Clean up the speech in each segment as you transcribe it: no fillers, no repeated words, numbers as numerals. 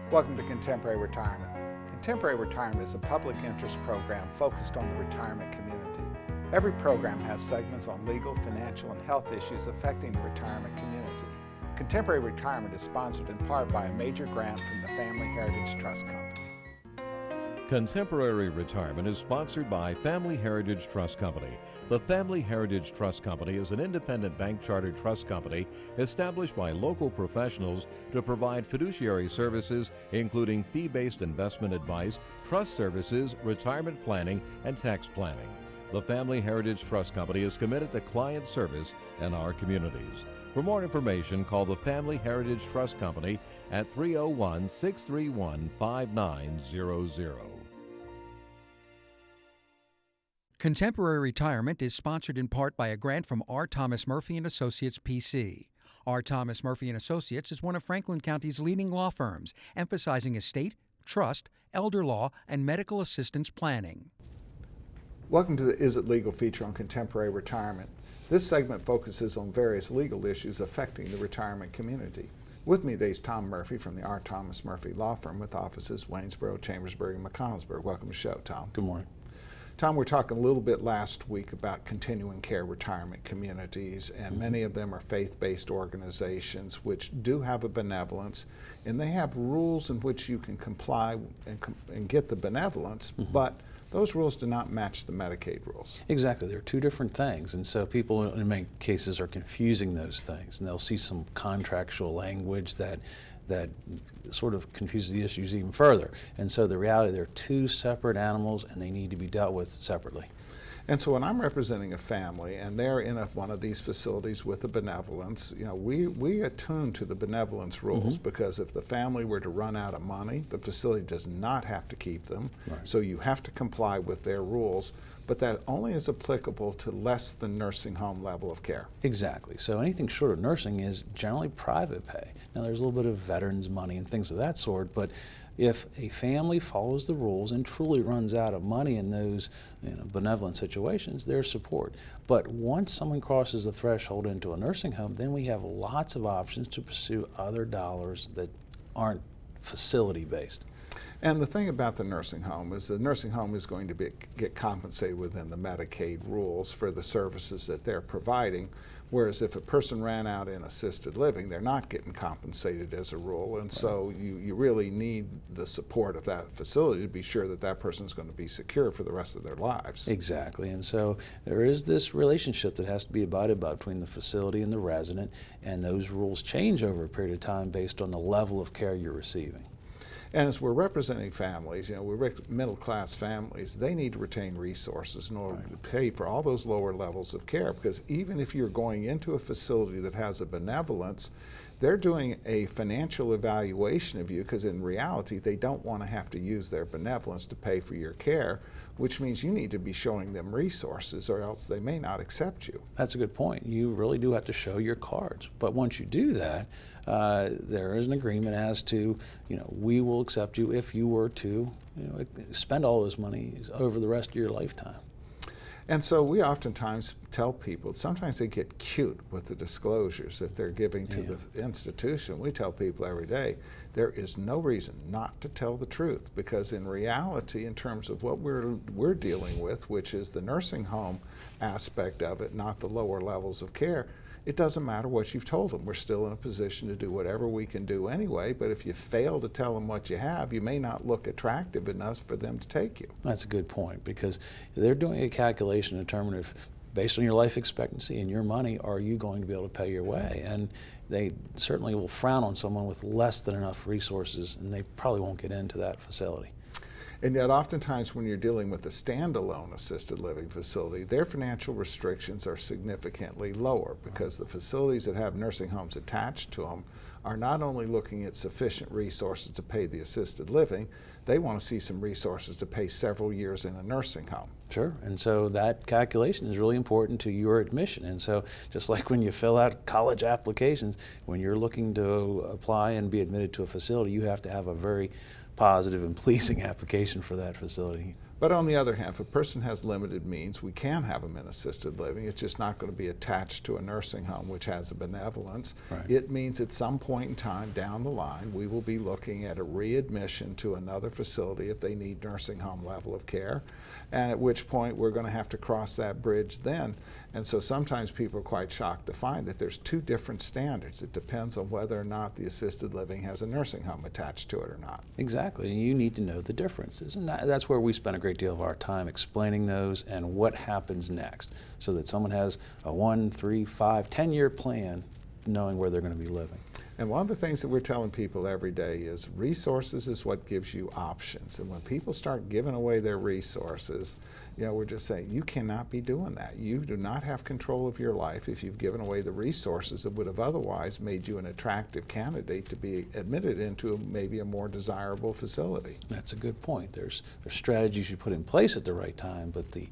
Welcome to Contemporary Retirement. Contemporary Retirement is a public interest program focused on the retirement community. Every program has segments on legal, financial, and health issues affecting the retirement community. Contemporary Retirement is sponsored in part by a major grant from the Family Heritage Trust Company. Contemporary Retirement is sponsored by Family Heritage Trust Company. The Family Heritage Trust Company is an independent bank chartered trust company established by local professionals to provide fiduciary services including fee-based investment advice, trust services, retirement planning, and tax planning. The Family Heritage Trust Company is committed to client service in our communities. For more information, call the Family Heritage Trust Company at 301-631-5900. Contemporary Retirement is sponsored in part by a grant from R. Thomas Murphy & Associates, P.C. R. Thomas Murphy & Associates is one of Franklin County's leading law firms, emphasizing estate, trust, elder law, and medical assistance planning. Welcome to the Is It Legal feature on Contemporary Retirement. This segment focuses on various legal issues affecting the retirement community. With me today is Tom Murphy from the R. Thomas Murphy Law Firm with offices Waynesboro, Chambersburg, and McConnellsburg. Welcome to the show, Tom. Good morning. Tom, we're talking a little bit last week about continuing care retirement communities, and many of them are faith-based organizations which do have a benevolence, and they have rules in which you can comply and get the benevolence, but those rules do not match the Medicaid rules. Exactly. They're two different things, and so people in many cases are confusing those things, and they'll see some contractual language that sort of confuses the issues even further. And so the reality, they're two separate animals and they need to be dealt with separately. And so when I'm representing a family and they're in one of these facilities with a benevolence, you know, we attune to the benevolence rules because if the family were to run out of money, the facility does not have to keep them. Right. So you have to comply with their rules, but that only is applicable to less than nursing home level of care. Exactly. So anything short of nursing is generally private pay. Now there's a little bit of veterans money and things of that sort, but if a family follows the rules and truly runs out of money in those benevolent situations, there's support. But once someone crosses the threshold into a nursing home, then we have lots of options to pursue other dollars that aren't facility-based. And the thing about the nursing home is going to get compensated within the Medicaid rules for the services that they're providing, whereas if a person ran out in assisted living, they're not getting compensated as a rule, and so you really need the support of that facility to be sure that that person is going to be secure for the rest of their lives. Exactly, and so there is this relationship that has to be abided by between the facility and the resident, and those rules change over a period of time based on the level of care you're receiving. And as we're representing families, we're middle-class families, they need to retain resources in order to pay for all those lower levels of care, because even if you're going into a facility that has a benevolence, they're doing a financial evaluation of you, because in reality they don't want to have to use their benevolence to pay for your care, which means you need to be showing them resources or else they may not accept you. That's a good point. You really do have to show your cards. But once you do that, there is an agreement as to, we will accept you if you were to spend all this money over the rest of your lifetime. And so we oftentimes tell people, sometimes they get cute with the disclosures that they're giving to the institution. We tell people every day, there is no reason not to tell the truth, because in reality, in terms of what we're dealing with, which is the nursing home aspect of it, not the lower levels of care, it doesn't matter what you've told them. We're still in a position to do whatever we can do anyway, but if you fail to tell them what you have, you may not look attractive enough for them to take you. That's a good point, because they're doing a calculation to determine if, based on your life expectancy and your money, are you going to be able to pay your way? And they certainly will frown on someone with less than enough resources, and they probably won't get into that facility. And yet oftentimes when you're dealing with a standalone assisted living facility, their financial restrictions are significantly lower, because the facilities that have nursing homes attached to them are not only looking at sufficient resources to pay the assisted living, they want to see some resources to pay several years in a nursing home. Sure, and so that calculation is really important to your admission. And so just like when you fill out college applications, when you're looking to apply and be admitted to a facility, you have to have a very positive and pleasing application for that facility. But on the other hand, if a person has limited means, we can have them in assisted living. It's just not going to be attached to a nursing home, which has a benevolence. Right. It means at some point in time down the line, we will be looking at a readmission to another facility if they need nursing home level of care, and at which point we're going to have to cross that bridge then. And so sometimes people are quite shocked to find that there's two different standards. It depends on whether or not the assisted living has a nursing home attached to it or not. Exactly, and you need to know the differences. And that's where we spend a great deal of our time explaining those and what happens next, so that someone has a 1, 3, 5, 10-year plan knowing where they're going to be living. And one of the things that we're telling people every day is resources is what gives you options. And when people start giving away their resources, we're just saying you cannot be doing that. You do not have control of your life if you've given away the resources that would have otherwise made you an attractive candidate to be admitted into maybe a more desirable facility. That's a good point. There's strategies you put in place at the right time, but the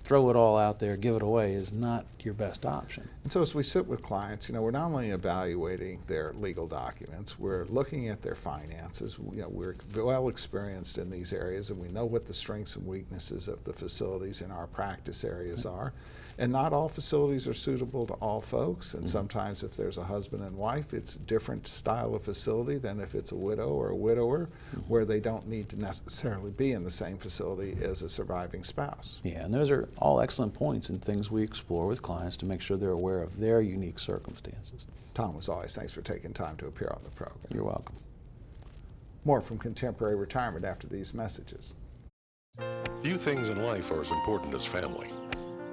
throw it all out there, give it away is not your best option. And so as we sit with clients, we're not only evaluating their legal documents, we're looking at their finances. We're well experienced in these areas, and we know what the strengths and weaknesses of the facilities in our practice areas are. And not all facilities are suitable to all folks, and sometimes if there's a husband and wife, it's a different style of facility than if it's a widow or a widower, where they don't need to necessarily be in the same facility as a surviving spouse. Yeah, and those are all excellent points and things we explore with clients to make sure they're aware of their unique circumstances. Tom, as always, thanks for taking time to appear on the program. You're welcome. More from Contemporary Retirement after these messages. Few things in life are as important as family.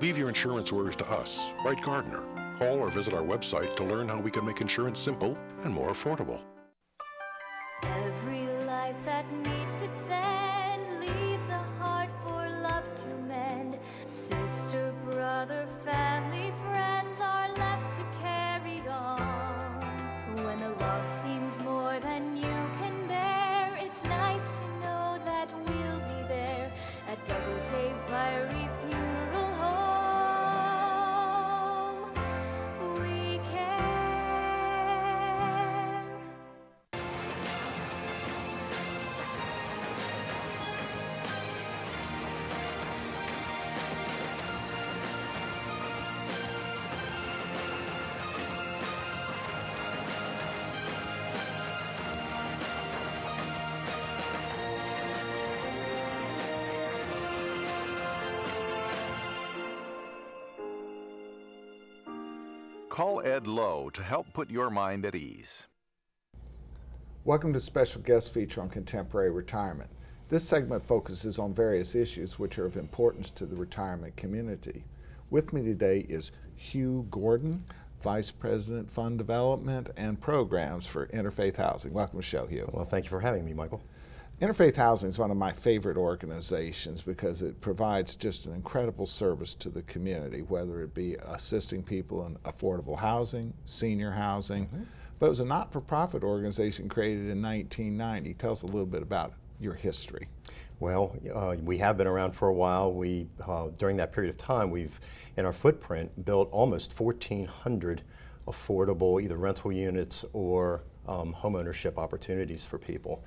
Leave your insurance worries to us. Write Gardner. Call or visit our website to learn how we can make insurance simple and more affordable. Every life that meets its end leaves a heart for love to mend. Sister, brother, family, friends are left to carry on. When the loss seems more than you can bear, it's nice to know that we'll be there at Double Safe Fiery Funeral Home. We care. Call Ed Lowe to help put your mind at ease. Welcome to special guest feature on Contemporary Retirement. This segment focuses on various issues which are of importance to the retirement community. With me today is Hugh Gordon, Vice President, Fund Development and Programs for Interfaith Housing. Welcome to the show, Hugh. Well, thank you for having me, Michael. Interfaith Housing is one of my favorite organizations because it provides just an incredible service to the community, whether it be assisting people in affordable housing, senior housing. But it was a not-for-profit organization created in 1990. Tell us a little bit about your history. Well, we have been around for a while. During that period of time, we've, in our footprint, built almost 1,400 affordable either rental units or home ownership opportunities for people.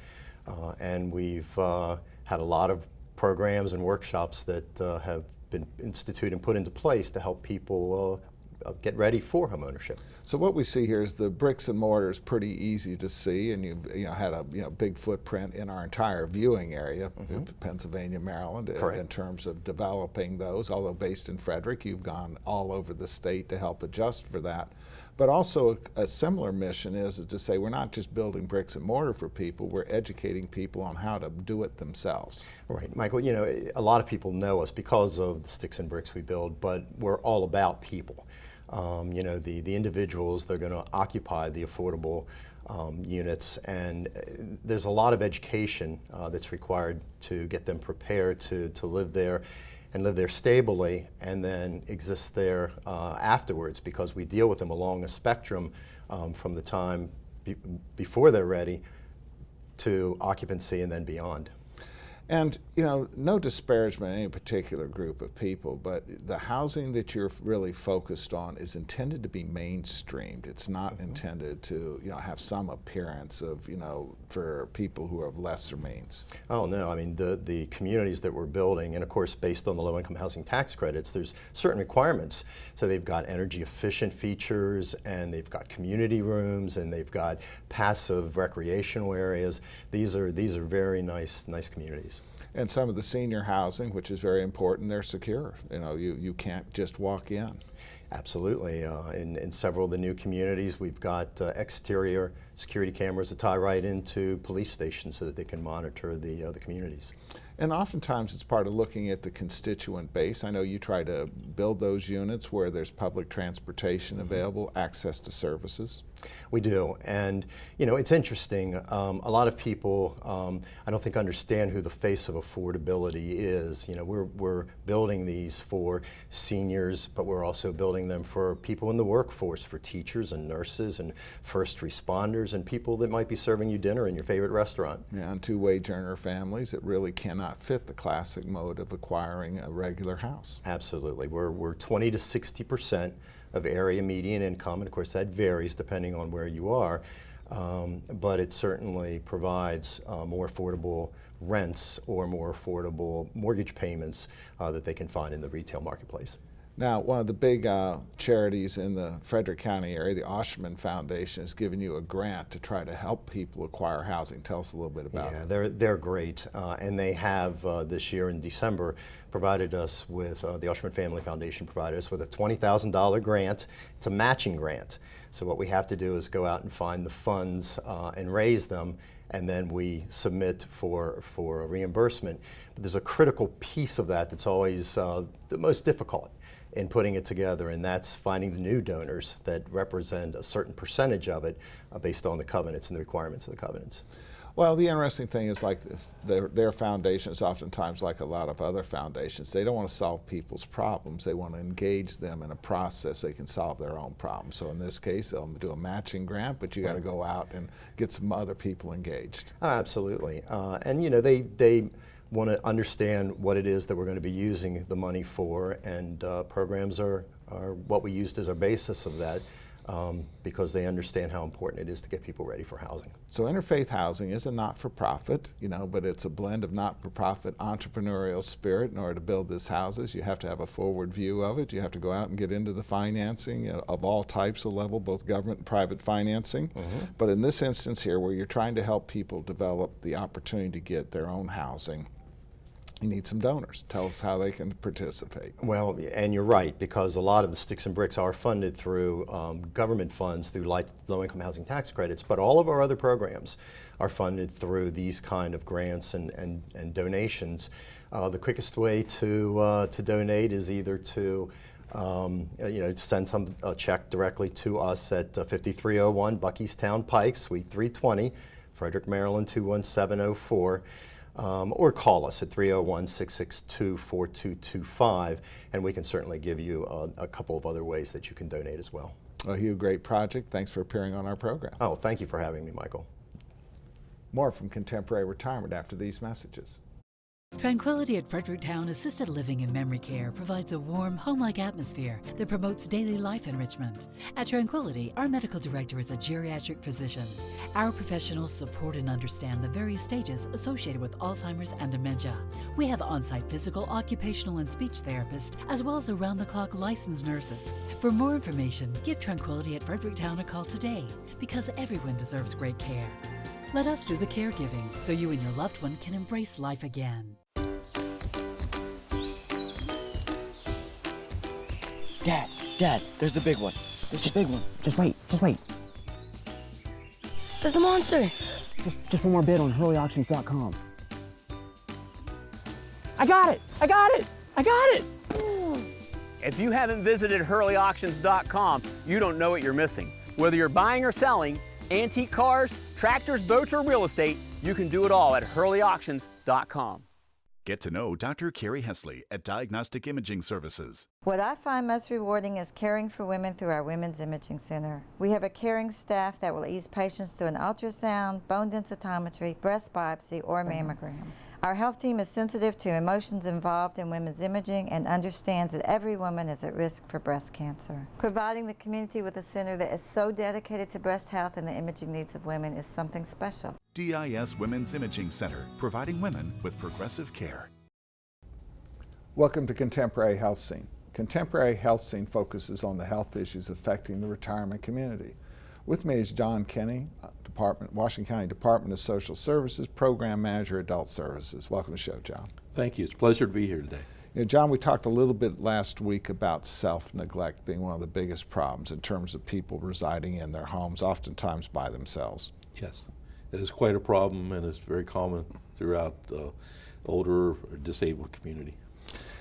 And we've had a lot of programs and workshops that have been instituted and put into place to help people get ready for home ownership. So what we see here is the bricks and mortar is pretty easy to see, and you've had a big footprint in our entire viewing area, Pennsylvania, Maryland, in terms of developing those. Although based in Frederick, you've gone all over the state to help adjust for that. But also a similar mission is to say we're not just building bricks and mortar for people, we're educating people on how to do it themselves. Right, Michael, a lot of people know us because of the sticks and bricks we build, but we're all about people. The individuals, they're going to occupy the affordable units, and there's a lot of education that's required to get them prepared to live there and live there stably and then exist there afterwards, because we deal with them along a spectrum from the time before they're ready to occupancy and then beyond. And, you know, no disparagement in any particular group of people, but the housing that you're really focused on is intended to be mainstreamed. It's not intended to, you know, have some appearance of, you know, for people who are of lesser means. Oh, no. I mean, the communities that we're building, and of course, based on the low-income housing tax credits, there's certain requirements. So they've got energy efficient features, and they've got community rooms, and they've got passive recreational areas. These are very nice communities. And some of the senior housing, which is very important, they're secure. You know, you can't just walk in. Absolutely. In several of the new communities, we've got exterior security cameras that tie right into police stations so that they can monitor the communities. And oftentimes it's part of looking at the constituent base. I know you try to build those units where there's public transportation available, access to services. We do, and you know, it's interesting. A lot of people, I don't think, understand who the face of affordability is. You know, we're building these for seniors, but we're also building them for people in the workforce, for teachers and nurses and first responders and people that might be serving you dinner in your favorite restaurant. Yeah, and two-wage earner families that really cannot fit the classic mode of acquiring a regular house. Absolutely, we're 20 to 60% of area median income, and of course that varies depending on where you are, but it certainly provides more affordable rents or more affordable mortgage payments that they can find in the retail marketplace. Now, one of the big charities in the Frederick County area, the Oshman Foundation, has given you a grant to try to help people acquire housing. Tell us a little bit about it. Yeah, they're great, and they have this year in December provided us with, the Oshman Family Foundation provided us with a $20,000 grant. It's a matching grant. So what we have to do is go out and find the funds and raise them, and then we submit for a reimbursement. But there's a critical piece of that that's always the most difficult in putting it together, and that's finding the new donors that represent a certain percentage of it based on the covenants and the requirements of the covenants. Well, the interesting thing is, like, their foundation is oftentimes like a lot of other foundations. They don't want to solve people's problems. They want to engage them in a process they can solve their own problems. So in this case, they'll do a matching grant, but you got to go out and get some other people engaged. Absolutely, and you know, they want to understand what it is that we're going to be using the money for, and programs are what we used as our basis of that, because they understand how important it is to get people ready for housing. So Interfaith Housing is a not-for-profit, you know, but it's a blend of not-for-profit entrepreneurial spirit. In order to build these houses, you have to have a forward view of it. You have to go out and get into the financing of all types of level, both government and private financing. But in this instance here, where you're trying to help people develop the opportunity to get their own housing, you need some donors. Tell us how they can participate. Well, and you're right, because a lot of the sticks and bricks are funded through government funds, through low-income housing tax credits, but all of our other programs are funded through these kind of grants and donations. The quickest way to donate is either to send a check directly to us at 5301 Buckystown Pike, Suite 320, Frederick, Maryland 21704. Or call us at 301-662-4225, and we can certainly give you a couple of other ways that you can donate as well. Well, Hugh, great project. Thanks for appearing on our program. Oh, thank you for having me, Michael. More from Contemporary Retirement after these messages. Tranquility at Fredericktown Assisted Living and Memory Care provides a warm, home-like atmosphere that promotes daily life enrichment. At Tranquility, our medical director is a geriatric physician. Our professionals support and understand the various stages associated with Alzheimer's and dementia. We have on-site physical, occupational, and speech therapists, as well as around-the-clock licensed nurses. For more information, give Tranquility at Fredericktown a call today, because everyone deserves great care. Let us do the caregiving so you and your loved one can embrace life again. Dad, there's the big one. There's the big one. Just wait. There's the monster. Just one more bid on hurleyauctions.com. I got it. If you haven't visited hurleyauctions.com, you don't know what you're missing. Whether you're buying or selling, antique cars, tractors, boats, or real estate, you can do it all at hurleyauctions.com. Get to know Dr. Carrie Hesley at Diagnostic Imaging Services. What I find most rewarding is caring for women through our Women's Imaging Center. We have a caring staff that will ease patients through an ultrasound, bone densitometry, breast biopsy, or mammogram. Our health team is sensitive to emotions involved in women's imaging and understands that every woman is at risk for breast cancer. Providing the community with a center that is so dedicated to breast health and the imaging needs of women is something special. DIS Women's Imaging Center, providing women with progressive care. Welcome to Contemporary Health Scene. Contemporary Health Scene focuses on the health issues affecting the retirement community. With me is John Kenny, Washington County Department of Social Services, Program Manager, Adult Services. Welcome to the show, John. Thank you. It's a pleasure to be here today. You know, John, we talked a little bit last week about self-neglect being one of the biggest problems in terms of people residing in their homes, oftentimes by themselves. Yes, it is quite a problem, and it's very common throughout the older or disabled community.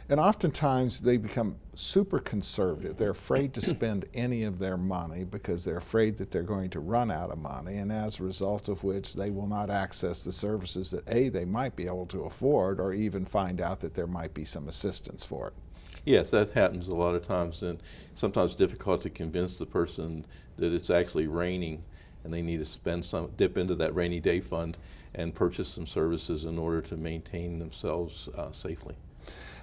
And oftentimes they become super conservative. They're afraid to spend any of their money because they're afraid that they're going to run out of money, and as a result of which they will not access the services that A, they might be able to afford, or even find out that there might be some assistance for it. Yes, that happens a lot of times, and sometimes difficult to convince the person that it's actually raining and they need to spend some, dip into that rainy day fund and purchase some services in order to maintain themselves safely.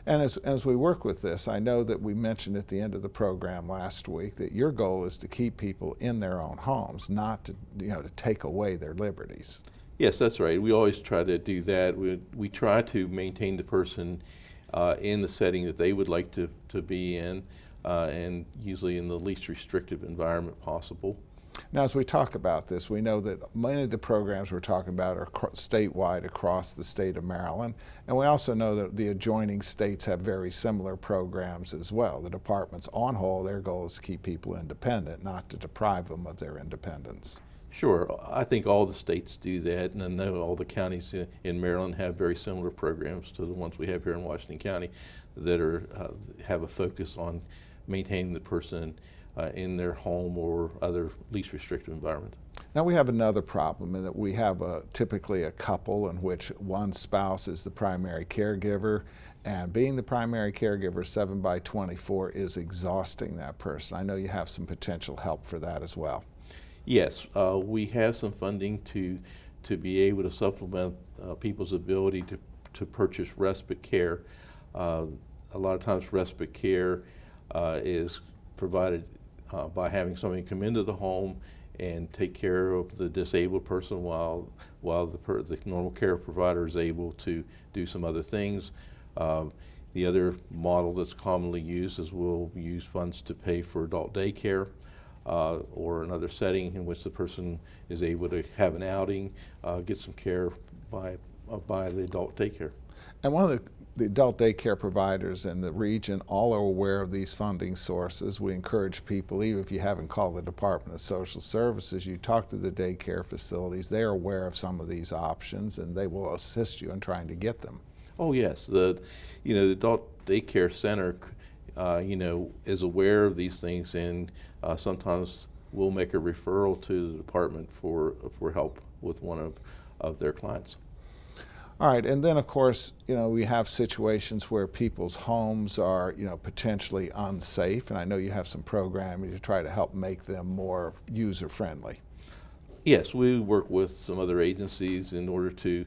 And as we work with this, I know that we mentioned at the end of the program last week that your goal is to keep people in their own homes, not to, to take away their liberties. Yes, that's right. We always try to do that. We try to maintain the person in the setting that they would like to be in, and usually in the least restrictive environment possible. Now, as we talk about this, we know that many of the programs we're talking about are statewide across the state of Maryland, and we also know that the adjoining states have very similar programs as well. The departments, on whole, their goal is to keep people independent, not to deprive them of their independence. Sure, I think all the states do that, and I know all the counties in Maryland have very similar programs to the ones we have here in Washington County that have a focus on maintaining the person in their home or other least restrictive environment. Now we have another problem in that we have typically a couple in which one spouse is the primary caregiver, and being the primary caregiver 7/24 is exhausting that person. I know you have some potential help for that as well. Yes, we have some funding to be able to supplement people's ability to purchase respite care. A lot of times respite care is provided by having somebody come into the home and take care of the disabled person while the normal care provider is able to do some other things. The other model that's commonly used is we'll use funds to pay for adult daycare or another setting in which the person is able to have an outing, get some care by the adult daycare. And one of the adult daycare providers in the region all are aware of these funding sources. We encourage people, even if you haven't called the Department of Social Services, you talk to the daycare facilities. They're aware of some of these options, and they will assist you in trying to get them. Oh yes, the adult daycare center is aware of these things, and sometimes we'll make a referral to the department for help with one of their clients. All right, and then of course, we have situations where people's homes are, potentially unsafe, and I know you have some programming to try to help make them more user-friendly. Yes, we work with some other agencies in order to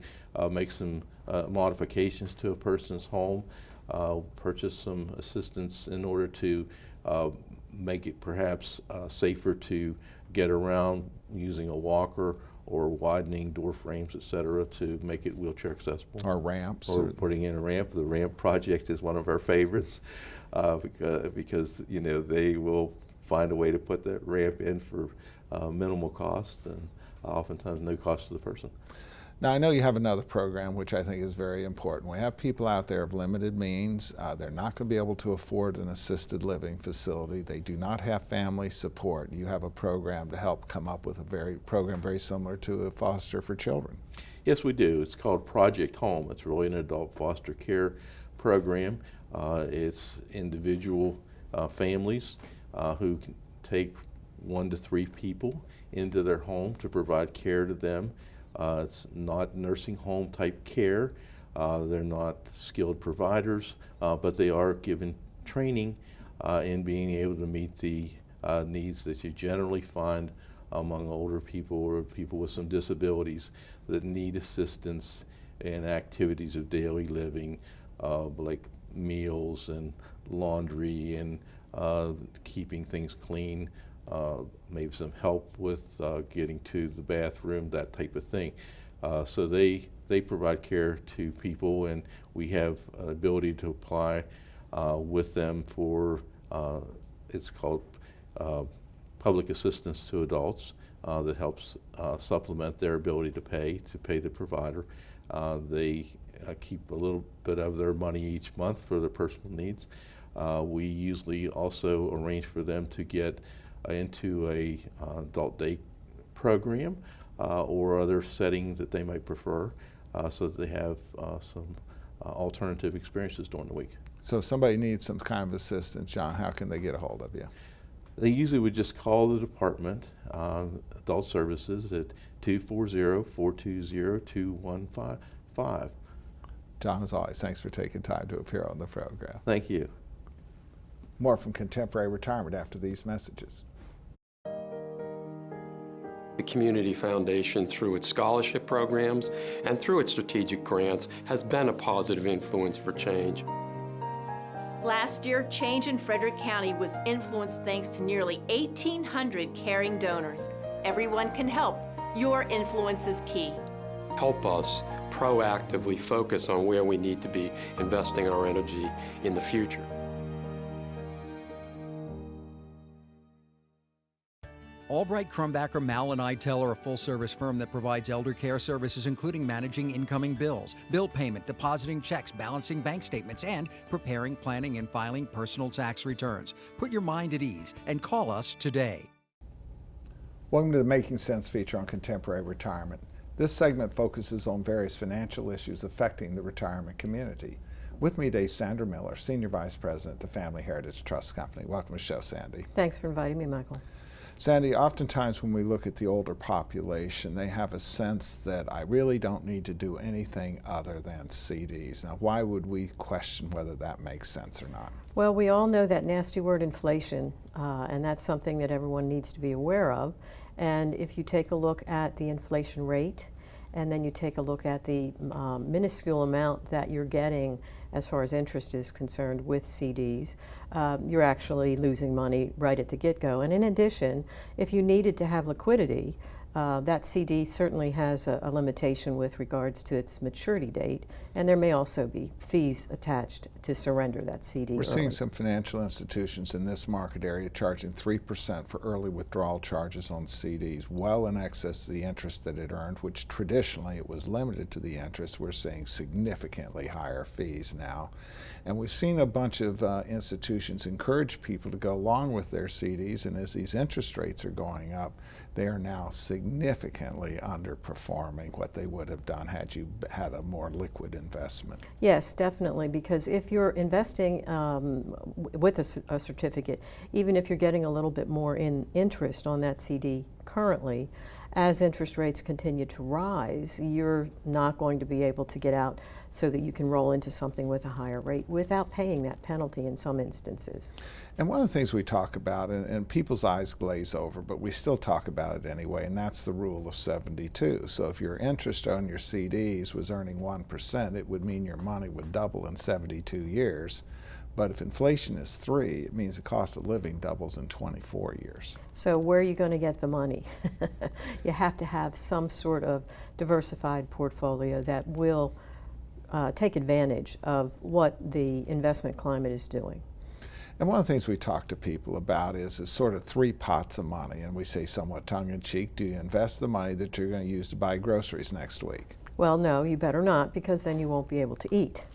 make some modifications to a person's home, purchase some assistance in order to make it perhaps safer to get around using a walker, or widening door frames, et cetera, to make it wheelchair accessible. Or ramps. Or putting in a ramp. The ramp project is one of our favorites because they will find a way to put that ramp in for minimal cost and oftentimes no cost to the person. Now I know you have another program which I think is very important. We have people out there of limited means. They're not going to be able to afford an assisted living facility. They do not have family support. You have a program to help come up with a program very similar to a foster for children. Yes, we do. It's called Project Home. It's really an adult foster care program. It's individual families who can take 1 to 3 people into their home to provide care to them. It's not nursing home type care. They're not skilled providers, but they are given training in being able to meet the needs that you generally find among older people or people with some disabilities that need assistance in activities of daily living, like meals and laundry and keeping things clean, maybe some help with getting to the bathroom, that type of thing. So they provide care to people, and we have an ability to apply with them for, it's called public assistance to adults, that helps supplement their ability to pay the provider. They keep a little bit of their money each month for their personal needs. We usually also arrange for them to get into a adult day program or other setting that they might prefer, so that they have some alternative experiences during the week. So if somebody needs some kind of assistance, John, how can they get a hold of you? They usually would just call the department, Adult Services, at 240-420-2155. John, as always, thanks for taking time to appear on the program. Thank you. More from Contemporary Retirement after these messages. The Community Foundation, through its scholarship programs and through its strategic grants, has been a positive influence for change. Last year, change in Frederick County was influenced thanks to nearly 1,800 caring donors. Everyone can help. Your influence is key. Help us proactively focus on where we need to be investing our energy in the future. Albright, Crumbacher, Mal & Idell are a full-service firm that provides elder care services including managing incoming bills, bill payment, depositing checks, balancing bank statements, and preparing, planning, and filing personal tax returns. Put your mind at ease and call us today. Welcome to the Making Sense feature on Contemporary Retirement. This segment focuses on various financial issues affecting the retirement community. With me today, Sandra Miller, Senior Vice President at the Family Heritage Trust Company. Welcome to the show, Sandy. Thanks for inviting me, Michael. Sandy, oftentimes when we look at the older population, they have a sense that I really don't need to do anything other than CDs. Now, why would we question whether that makes sense or not? Well, we all know that nasty word inflation, and that's something that everyone needs to be aware of. And if you take a look at the inflation rate, and then you take a look at the minuscule amount that you're getting as far as interest is concerned with CDs, you're actually losing money right at the get-go. And in addition, if you needed to have liquidity, that CD certainly has a limitation with regards to its maturity date, and there may also be fees attached to surrender that CD. We're seeing some financial institutions in this market area charging 3% for early withdrawal charges on CDs, well in excess of the interest that it earned, which traditionally it was limited to the interest. We're seeing significantly higher fees now. And we've seen a bunch of institutions encourage people to go along with their CDs, and as these interest rates are going up, they are now significantly underperforming what they would have done had you had a more liquid investment. Yes, definitely, because if you're investing with a certificate, even if you're getting a little bit more in interest on that CD currently, as interest rates continue to rise, you're not going to be able to get out so that you can roll into something with a higher rate without paying that penalty in some instances. And one of the things we talk about, and people's eyes glaze over, but we still talk about it anyway, and that's the rule of 72. So if your interest on your CDs was earning 1%, it would mean your money would double in 72 years. But if inflation is 3, it means the cost of living doubles in 24 years. So where are you going to get the money? You have to have some sort of diversified portfolio that will take advantage of what the investment climate is doing. And one of the things we talk to people about is sort of 3 pots of money, and we say somewhat tongue-in-cheek, do you invest the money that you're going to use to buy groceries next week? Well, no, you better not, because then you won't be able to eat.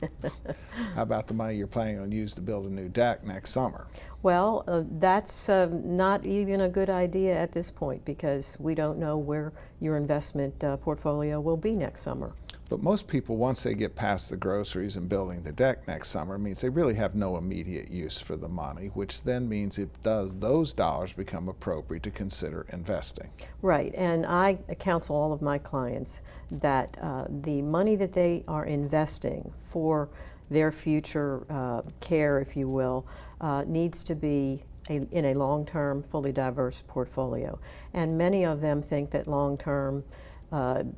How about the money you're planning on using to build a new deck next summer? Well, that's not even a good idea at this point, because we don't know where your investment portfolio will be next summer. But most people, once they get past the groceries and building the deck next summer, means they really have no immediate use for the money, which then means those dollars become appropriate to consider investing. Right, and I counsel all of my clients that the money that they are investing for their future care, if you will, needs to be in a long-term, fully diverse portfolio. And many of them think that long-term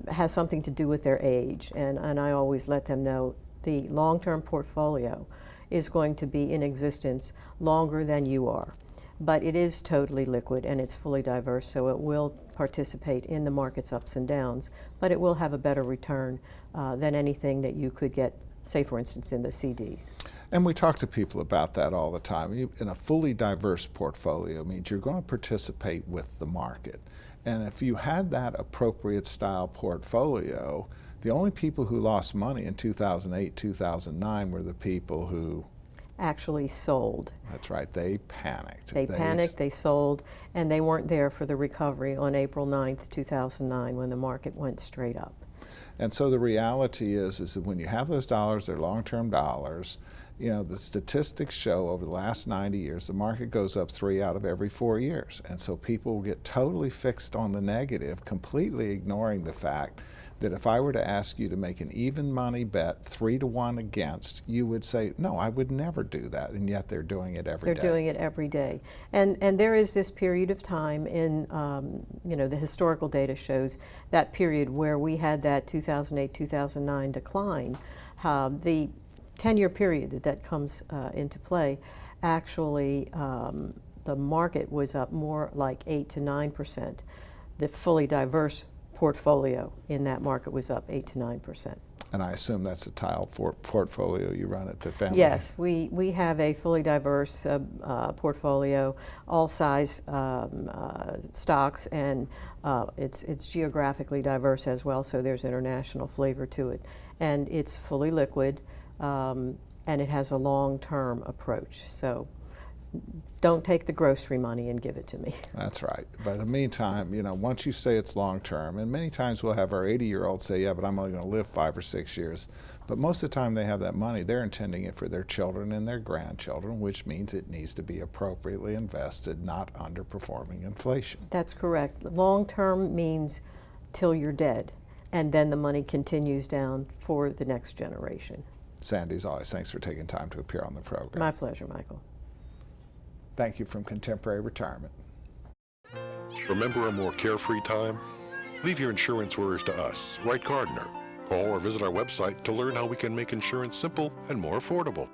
has something to do with their age, and I always let them know the long-term portfolio is going to be in existence longer than you are. But it is totally liquid and it's fully diverse, so it will participate in the market's ups and downs, but it will have a better return than anything that you could get, say for instance, in the CDs. And we talk to people about that all the time. In a fully diverse portfolio means you're going to participate with the market. And if you had that appropriate style portfolio, the only people who lost money in 2008, 2009 were the people who actually sold. That's right, they panicked. They panicked, they sold, and they weren't there for the recovery on April 9th, 2009 when the market went straight up. And so the reality is that when you have those dollars, they're long-term dollars. You know, the statistics show over the last 90 years, the market goes up 3 out of every 4 years. And so people will get totally fixed on the negative, completely ignoring the fact that if I were to ask you to make an even money bet 3-to-1 against, you would say, no, I would never do that. And yet they're doing it every day. They're doing it every day. And there is this period of time in, you know, the historical data shows that period where we had that 2008-2009 decline. The 10-year period that comes into play, actually the market was up more like 8 to 9%. The fully diverse portfolio in that market was up 8 to 9%. And I assume that's a tile portfolio you run at the family? Yes, we have a fully diverse portfolio, all size stocks, and it's geographically diverse as well, so there's international flavor to it. And it's fully liquid, and it has a long-term approach. So don't take the grocery money and give it to me. That's right. But in the meantime, you know, once you say it's long-term, and many times we'll have our 80-year-olds say, yeah, but I'm only going to live 5 or 6 years. But most of the time they have that money, they're intending it for their children and their grandchildren, which means it needs to be appropriately invested, not underperforming inflation. That's correct. Long-term means till you're dead, and then the money continues down for the next generation. Sandy, as always, thanks for taking time to appear on the program. My pleasure, Michael. Thank you from Contemporary Retirement. Remember a more carefree time? Leave your insurance worries to us. Write Gardner. Call or visit our website to learn how we can make insurance simple and more affordable.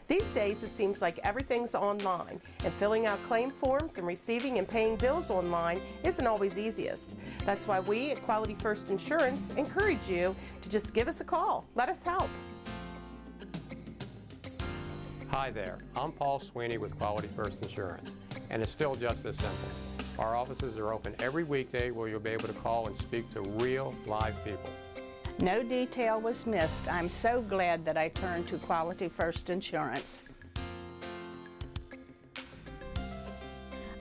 These days, it seems like everything's online, and filling out claim forms and receiving and paying bills online isn't always easiest. That's why we at Quality First Insurance encourage you to just give us a call. Let us help. Hi there, I'm Paul Sweeney with Quality First Insurance, and it's still just this simple. Our offices are open every weekday where you'll be able to call and speak to real, live people. No detail was missed. I'm so glad that I turned to Quality First Insurance.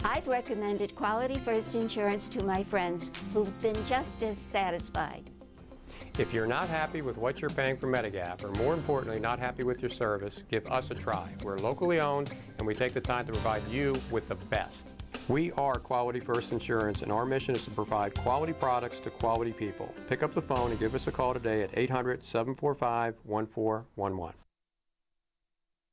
I've recommended Quality First Insurance to my friends who've been just as satisfied. If you're not happy with what you're paying for Medigap, or more importantly, not happy with your service, give us a try. We're locally owned, and we take the time to provide you with the best. We are Quality First Insurance, and our mission is to provide quality products to quality people. Pick up the phone and give us a call today at 800-745-1411.